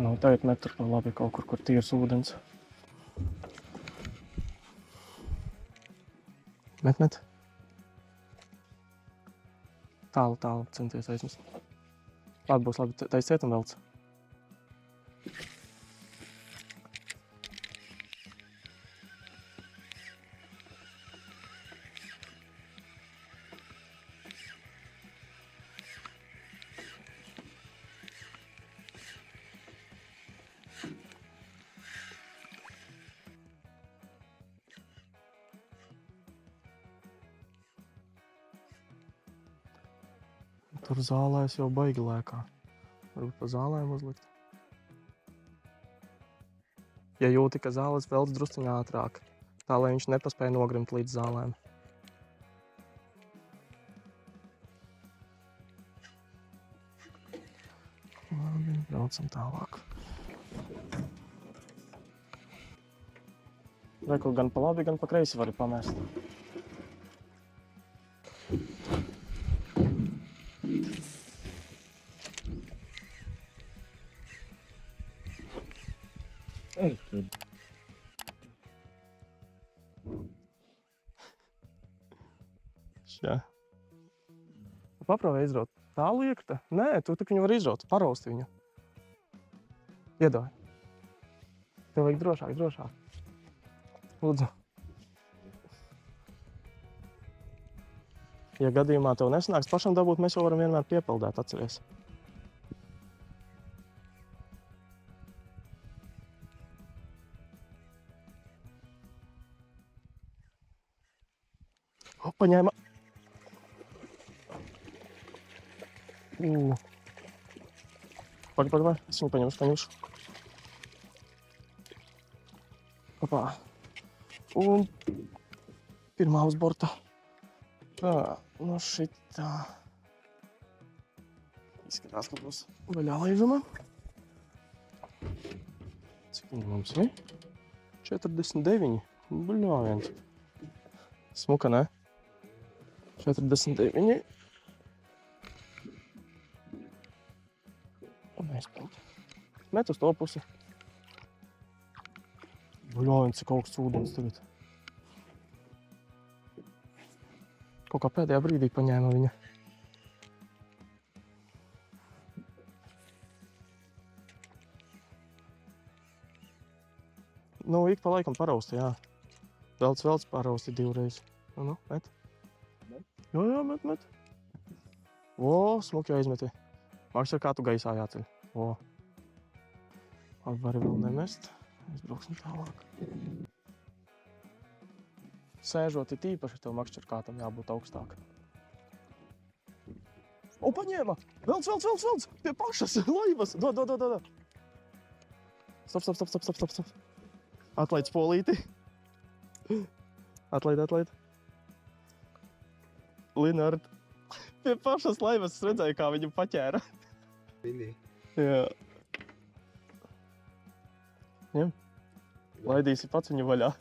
Nu, tagad met tur labi kaut kur tīrs ūdens. Met. Tālu centies aizmest. Labi, būs labi. Taisiet un velc. Tur zālēs jau baigi lēkā. Varbūt pa zālēm uzlikt. Ja jūti, ka zāles velc drusciņ ātrāk, tā lai viņš nepaspēja nogrimt līdz zālēm. Labi, braucam tālāk. Reku gan pa labi, gan pa kreisi vari pamest. Jā. Paprāvē izraut. Tā liekta? Nē, tu tak viņu var izraut. Parausti viņu. Iedāj. Tev vajag drošāk. Lūdzu. Ja gadījumā tev nesanāks pašam dabūt, mēs jau varam vienmēr piepildēt, atceries. Paņēma. Pagaid. Es viņu paņemšu. Opā. Un pirmā uz borta. Tā, nu šitā. Izskatās, ka būs vaļā laižama. Cik viņa mums ir? 49. Bļā viens. Smuka, ne? 49. Un aizpildi. Met uz to pusi. Bļāviens, cik augsts ūdens tagad. Kaut kā pēdējā brīdī paņēma viņa. Nu, ik pa laikam parausti, jā. Velc parausti divreiz. Nu, met. Jā, met. O, smuki aizmeti. Māks ar kātu gaisā jāceļ. O. Labi, vari vēl nemest. Aizbrauksim tālāk. Sēžot ir īpaši, tev makšķerkātam jābūt augstāk. O, paņēma! Velc! Pie pašas laivas! Dod! Stop! Atlaid spolīti. Atlaid. Linard. Pie pašas laivas es redzēju, kā viņu paķēra. Vinī. Jā. Ņem. Laidīsi pats viņu vaļā.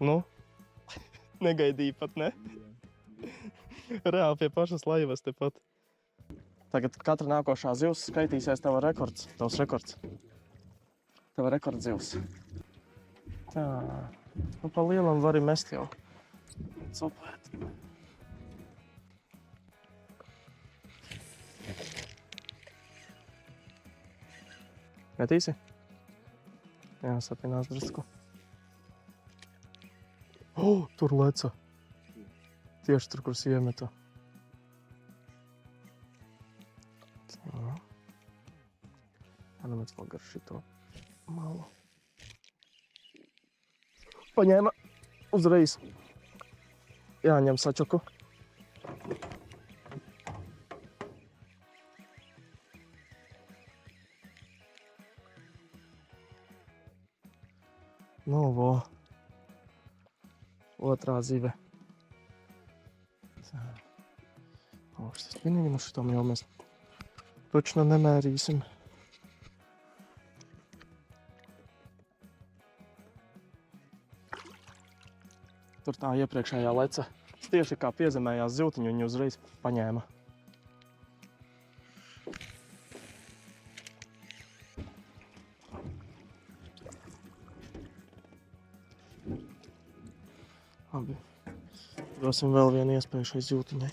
Nu? Negaidīji pat, ne? Reāli pie pašas laivas tepat. Tagad katra nākošā zivs skaitīsies tavs rekords. Tava rekords zivs. Tā. Nu, pa lielam vari mest jau. Copēt. Metīsi? Jā, sapinās drusku. O, tur leca. Tieši tur, kur es iemetu. Jānomēc vēl gar šito malu. Paņēma uzreiz. Jāņem sačuku. Nu, vo. Otrā zive. Tā. Augstas pinīgi, nu šitom jau mēs točno nemērīsim. Tur tā iepriekšējā leca tieši kā piezemējās zivtiņu, viņu uzreiz paņēma. Labi. Dosim vēl vienu iespēju šai zīltiņai.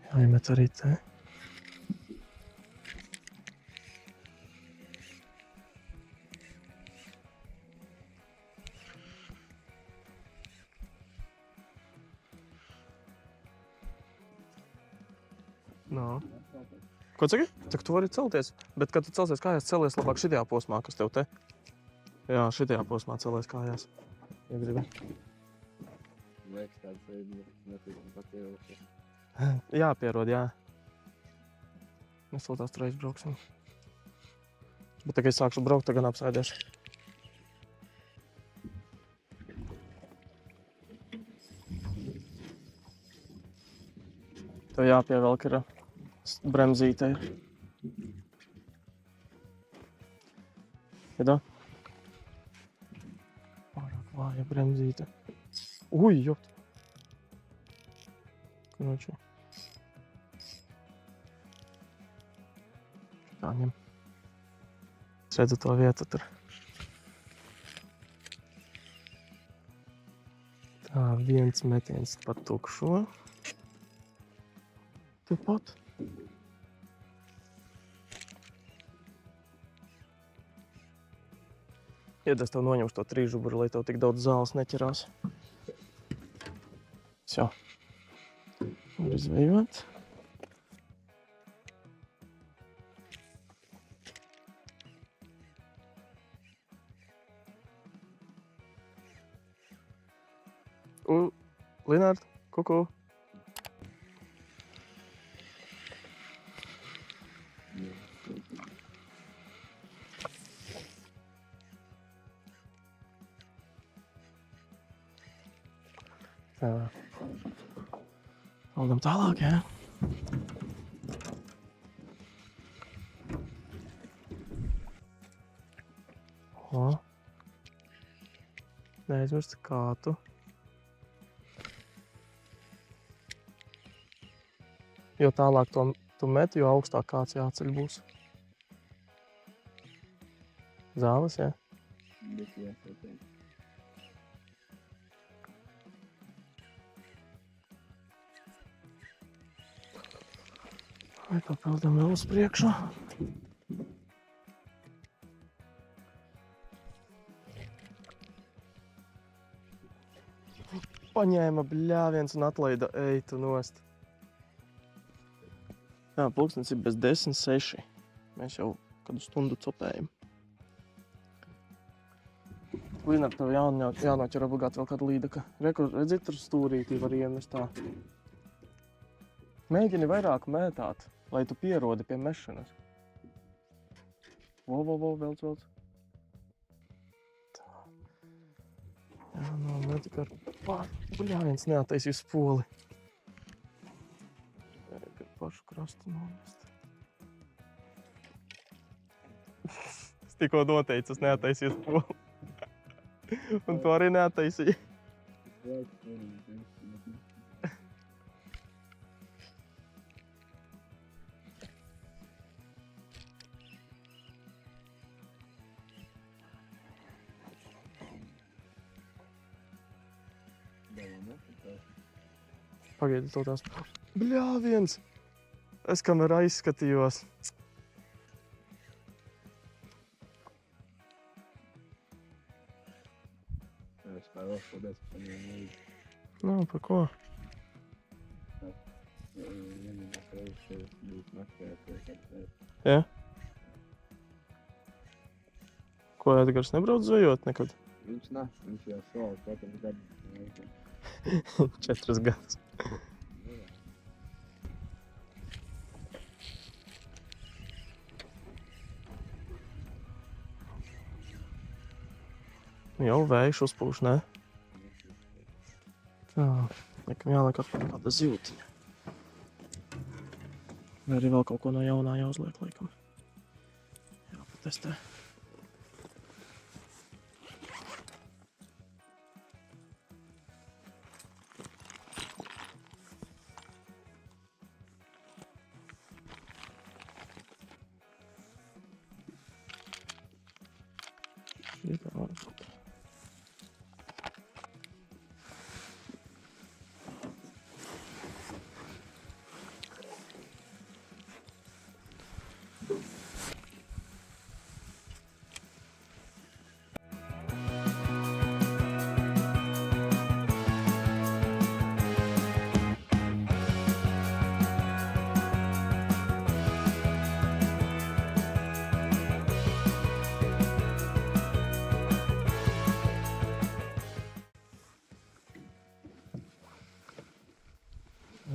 Jāiemet arī te. No. Ko saki? Tak tu vari celties, bet kad tu celsies kājās, celies labāk šitajā posmā, kas tev te. Jā, šitajā posmā celies kājās. Ja gribi. Liekas, tāds netīkam patieruši. Jāpierod, jā. Mēs vēl tās tur aizbrauksim. Bet tagad es sākšu braukt, tagad apsēdēšu. Tev jāpievelk ir bremzītei. Iedā? Pārāk vāja bremzīte. Uj, jopt! Kruču. Tā ņem. Es redzu to vietu tur. Tā, viens metiens pa tukšo. Tepat. Ied, es tev noņemšu to trīžuburu, lai tev tik daudz zāles neķerās. Всё. Var izvējot. Linārd, kuku. Tā. Augam tālāk, jā. O. Neaizmirst kātu. Jo tālāk tu meti, jo augstāk kāds jāceļ būs. Zāles, jā? Bet jāsatīt. Vai papildam vēl uz priekšu. Paņēma bļāviens un atlaida, ej tu nost. Jā, pulkstens ir bez 10:06. Mēs jau kādu stundu copējam. Līnāt, tev jānoķer obligāti vēl kāda līdaka. Redzi, tur stūrītī var iemest tā. Mēģini vairāk mētāt, lai tu pierodi pie mešanas. Vo, velc. Tā. Jā, met gar bļāviens neataisīs poli. Gar pašu krastu nomest. Es tikko noteicu, es neataisīs poli. Un to arī neataisīju. Pagaidi, to tās. Bļāviens! Es kamēr aizskatījos. Es pārāk paldies par viņu. Nav par ko. Vienīgais reizes šeit būtu naktajā. Jā? Ko, Edgars nebrauc zvejot nekad? Viņš ne, viņš jau sola 4 gadus. 4 gadus. Jau vējš uzpūš, ne? Tā, laikam jāliek atpakaļ kāda ziltiņa. Vai arī vēl kaut ko no jaunā jāuzliek, laikam. Jāpatestē. Šitā var būt.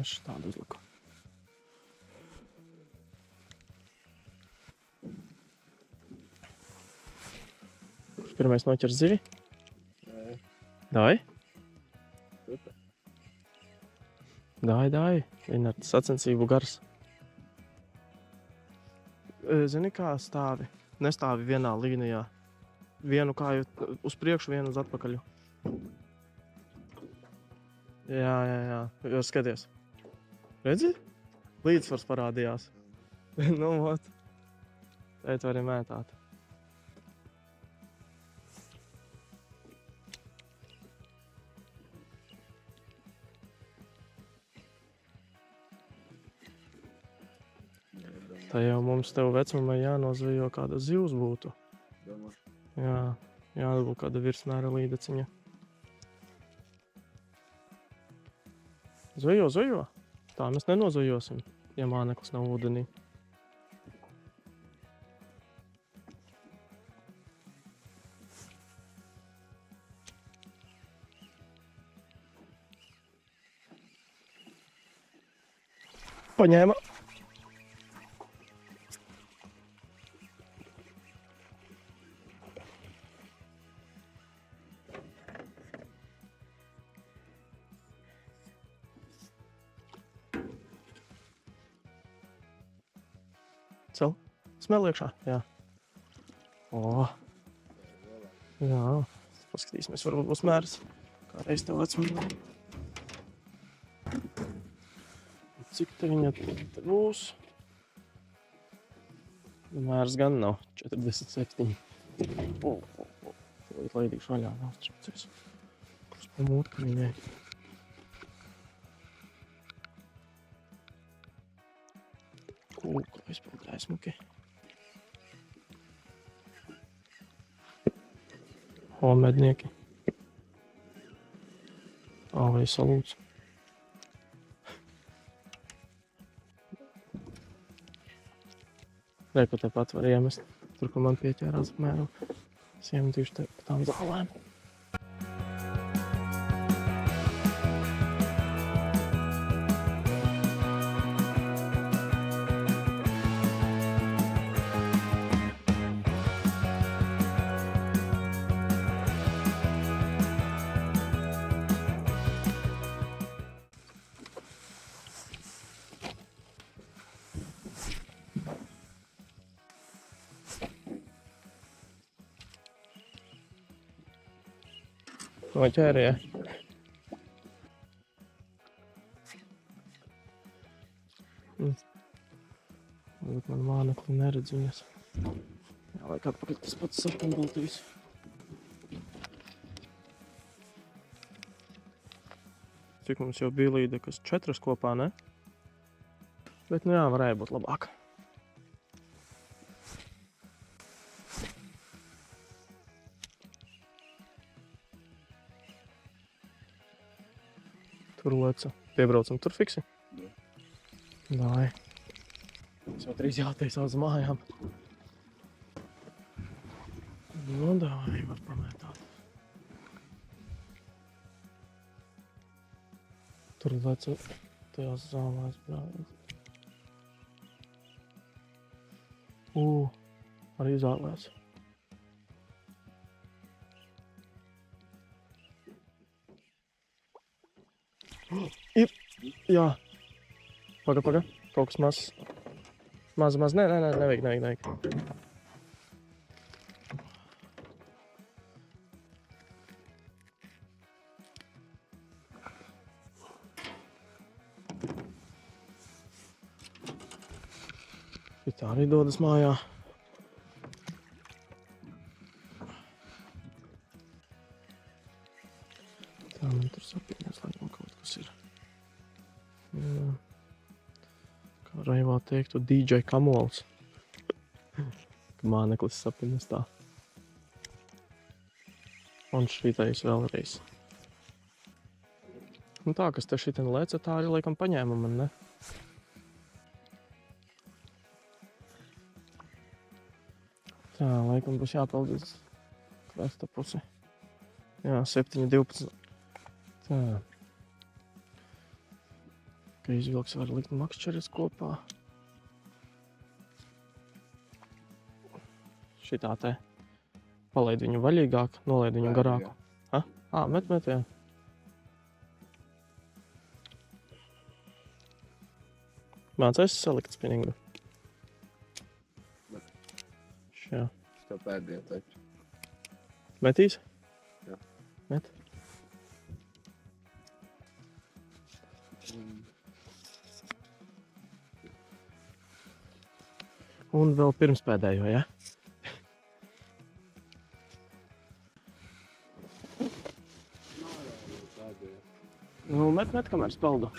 Es tādu uzliku. Kurš pirmais noķers zivi? Nē, Dai? super. Dai. Viņa sacensību gars. Zini, kā stāvi? Nestāvi vienā līnijā. Vienu kāju uz priekšu, vienu uz atpakaļ. Jā. Jo skaties. Redzi? Līdzsvars parādījās. Nu, ot. Tēt vari mētāt. Tā jau mums tev vecumā jānozvejo kāda zivs būtu. Domā, Jā, jābūt kāda virsmēra līdeciņa. Zvejo. Tā mēs nenozvejosim, ja māneklis nav ūdenī. Paņēma. Cel. Smēl iekšā, jā. O, jā. Paskatīsimies, varbūt būs mērs. Kā reiz tev vecumā. Cik te viņa te būs? Mērs gan nav. 47. Laidīšu vaļā, nav strapcies. Kurš pa mūtku viņai. Kūka izpildāja smuki. O, mednieki. Vai salūts. Reku tepat var iemest. Tur, kur man pieķērās apmēram. Es iemetīšu te pa tām zālēm. Noķēri, ja? Varbūt man mānekli neredz viņas. Jāliek atpakaļ tas pats sarkanbaltīs. Cik mums jau bija līdekas 4 kopā, ne? Bet nu jā, varēja būt labāk. Tur leca. Piebraucam tur fiksi? Jā. Dai. Es jau drīz jātaisā uz mājām. Nu, dai, var pamētāt. Tur leca tajās zālēs brāļas. Arī zālēs. Ir, jā. Paga. Kaut kas mazs. Maz. Nē, nevajag. Tā arī dodas mājā. man tur sapņos, laikam kaut kas ir. Jā. Kā Raivā teiktu, DJ Kamols. Māneklis sapņos tā. Un šitais vēlreiz. Nu tā, kas te šitien lēca, tā arī laikam paņēma man, ne? Tā, laikam būs jāpeld uz krasta pusi. Jā, 7-12. Tā. Ka izvilks var likt makšķeres kopā. Šitā te. Palaid viņu vaļīgāk, nolaid viņu garāku. Ha? Ā, met, jā. Mācēsi salikt spinningu? Šā. Šo pēdējo taču. Metīs? Jā. Met. Un vēl pirms pēdējo, ja? Nu, met, kamēr speldu.